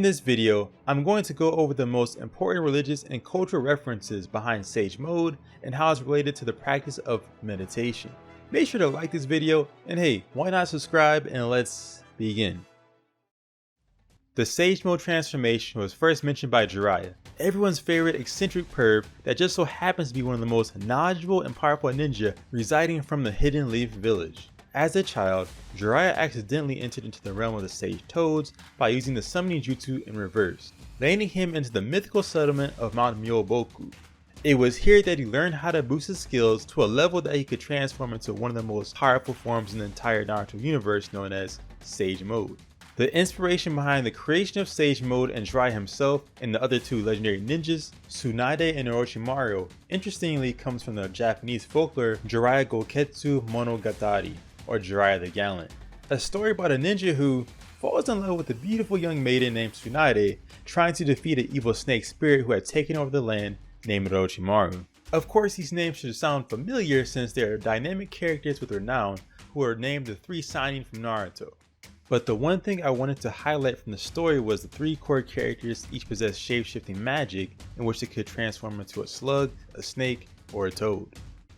In this video, I'm going to go over the most important religious and cultural references behind Sage Mode and how it's related to the practice of meditation. Make sure to like this video, and hey, why not subscribe, and let's begin. The Sage Mode transformation was first mentioned by Jiraiya, everyone's favorite eccentric perv that just so happens to be one of the most knowledgeable and powerful ninja residing from the Hidden Leaf village. As a child, Jiraiya accidentally entered into the realm of the Sage Toads by using the summoning jutsu in reverse, landing him into the mythical settlement of Mount Myoboku. It was here that he learned how to boost his skills to a level that he could transform into one of the most powerful forms in the entire Naruto universe, known as Sage Mode. The inspiration behind the creation of Sage Mode and Jiraiya himself and the other two legendary ninjas, Tsunade and Orochimaru, interestingly comes from the Japanese folklore Jiraiya Goketsu Monogatari, or Jiraiya the Gallant, a story about a ninja who falls in love with a beautiful young maiden named Tsunade, trying to defeat an evil snake spirit who had taken over the land named Orochimaru. Of course, these names should sound familiar since they are dynamic characters with renown who are named the three Sannin from Naruto. But the one thing I wanted to highlight from the story was the three core characters each possess shape-shifting magic in which they could transform into a slug, a snake, or a toad.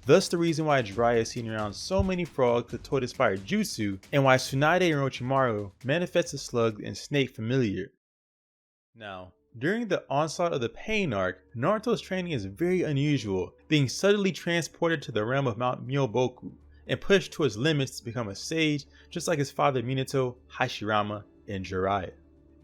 Thus the reason why Jiraiya is seen around so many frogs with toad-inspired jutsu, and why Tsunade and Orochimaru manifest the slug and snake familiar. Now, during the onslaught of the pain arc, Naruto's training is very unusual, being suddenly transported to the realm of Mount Myoboku and pushed to his limits to become a sage, just like his father Minato, Hashirama, and Jiraiya.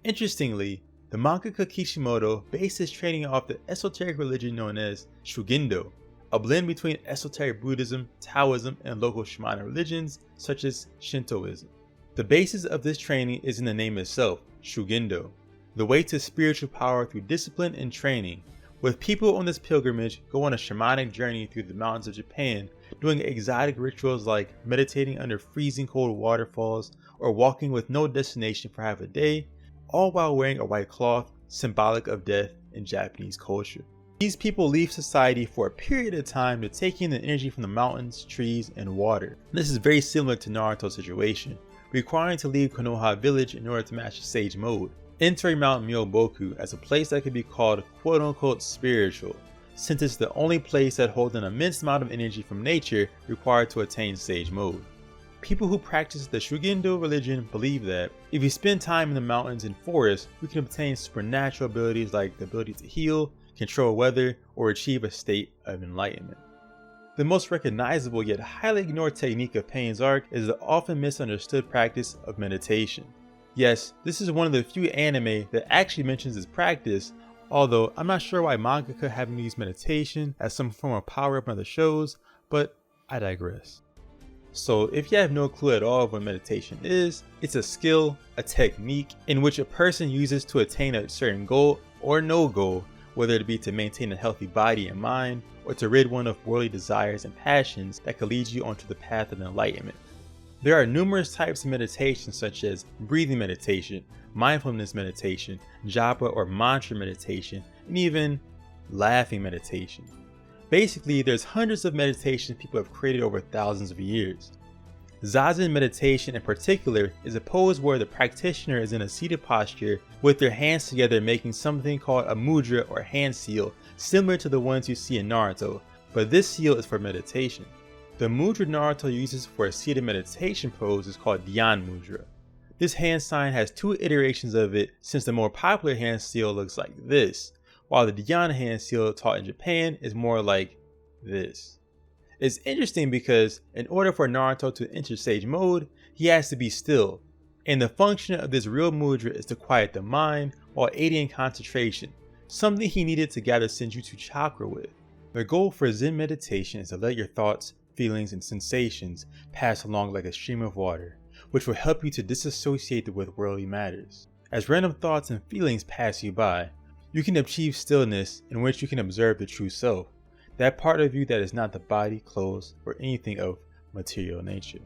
Interestingly, the mangaka Kishimoto based his training off the esoteric religion known as Shugindo, a blend between esoteric Buddhism, Taoism, and local shamanic religions such as Shintoism. The basis of this training is in the name itself, Shugindo, the way to spiritual power through discipline and training, with people on this pilgrimage go on a shamanic journey through the mountains of Japan, doing exotic rituals like meditating under freezing cold waterfalls or walking with no destination for half a day, all while wearing a white cloth, symbolic of death in Japanese culture. These people leave society for a period of time to take in the energy from the mountains, trees, and water. This is very similar to Naruto's situation, requiring to leave Konoha village in order to master Sage Mode, entering Mount Myoboku as a place that could be called quote-unquote spiritual, since it's the only place that holds an immense amount of energy from nature required to attain Sage Mode. People who practice the Shugindo religion believe that if you spend time in the mountains and forests, we can obtain supernatural abilities like the ability to heal, control weather, or achieve a state of enlightenment. The most recognizable yet highly ignored technique of Pain's arc is the often misunderstood practice of meditation. Yes, this is one of the few anime that actually mentions this practice, although I'm not sure why mangaka haven't used meditation as some form of power-up in other shows, but I digress. So if you have no clue at all of what meditation is, it's a skill, a technique, in which a person uses to attain a certain goal or no goal, whether it be to maintain a healthy body and mind, or to rid one of worldly desires and passions that could lead you onto the path of enlightenment. There are numerous types of meditation such as breathing meditation, mindfulness meditation, japa or mantra meditation, and even laughing meditation. Basically, there's hundreds of meditations people have created over thousands of years. Zazen meditation in particular is a pose where the practitioner is in a seated posture with their hands together making something called a mudra or hand seal, similar to the ones you see in Naruto, but this seal is for meditation. The mudra Naruto uses for a seated meditation pose is called Dhyan Mudra. This hand sign has two iterations of it, since the more popular hand seal looks like this, while the Dhyan hand seal taught in Japan is more like this. It's interesting because in order for Naruto to enter Sage Mode, he has to be still, and the function of this real mudra is to quiet the mind while aiding in concentration, something he needed to gather Senjutsu chakra with. The goal for Zen meditation is to let your thoughts, feelings, and sensations pass along like a stream of water, which will help you to disassociate with worldly matters. As random thoughts and feelings pass you by, you can achieve stillness in which you can observe the true self, that part of you that is not the body, clothes, or anything of material nature.